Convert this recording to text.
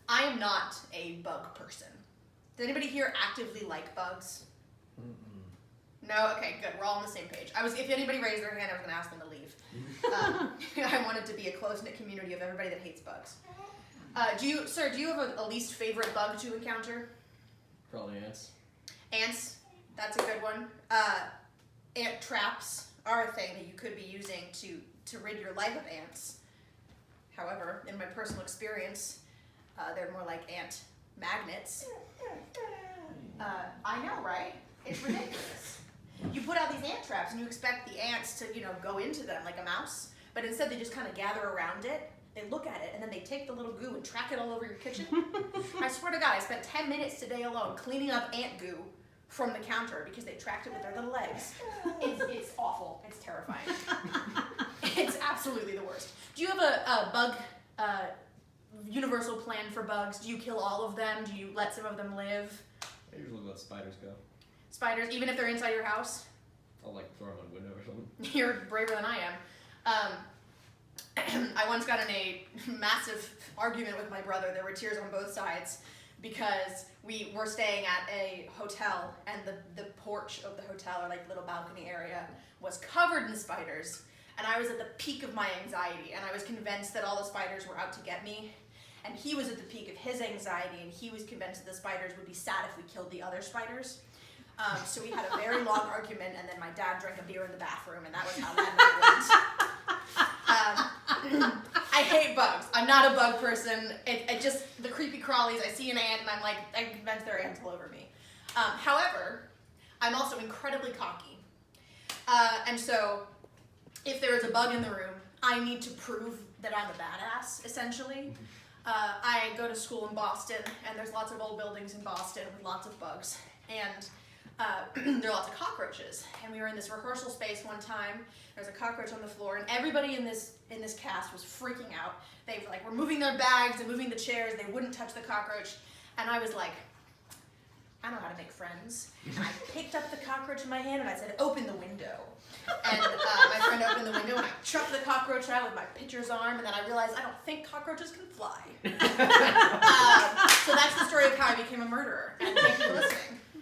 I am not a bug person. Does anybody here actively like bugs? No? Okay, good. We're all on the same page. If anybody raised their hand, I was going to ask them to leave. I want it to be a close-knit community of everybody that hates bugs. Do you have a least favorite bug to encounter? Probably ants. Ants, that's a good one. Ant traps are a thing that you could be using to rid your life of ants. However, in my personal experience, they're more like ant magnets. I know, right? It's ridiculous. You put out these ant traps and you expect the ants to, go into them like a mouse, but instead they just kind of gather around it. They look at it and then they take the little goo and track it all over your kitchen. I swear to God, I spent 10 minutes today alone cleaning up ant goo from the counter because they tracked it with their little legs. It's awful. It's terrifying. It's absolutely the worst. Do you have a bug universal plan for bugs? Do you kill all of them? Do you let some of them live? I usually let spiders go. Spiders, even if they're inside your house? I'll throw them on a window or something. You're braver than I am. I once got in a massive argument with my brother. There were tears on both sides because we were staying at a hotel and the porch of the hotel, or like little balcony area, was covered in spiders. And I was at the peak of my anxiety, and I was convinced that all the spiders were out to get me. And he was at the peak of his anxiety, and he was convinced that the spiders would be sad if we killed the other spiders. So we had a very long argument, and then my dad drank a beer in the bathroom, and that was how that night went. I hate bugs. I'm not a bug person. It just, the creepy crawlies, I see an ant, and I'm like, I'm convinced there are ants all over me. However, I'm also incredibly cocky. And so, if there is a bug in the room, I need to prove that I'm a badass, essentially. I go to school in Boston, and there's lots of old buildings in Boston with lots of bugs. And there are lots of cockroaches. And we were in this rehearsal space one time. There was a cockroach on the floor, and everybody in this cast was freaking out. They were moving their bags and moving the chairs. They wouldn't touch the cockroach. And I was like, I know how to make friends. And I picked up the cockroach in my hand, and I said, open the window. And my friend opened the window, and I chucked the cockroach out with my pitcher's arm, and then I realized I don't think cockroaches can fly. So that's the story of how I became a murderer. And thank you for listening.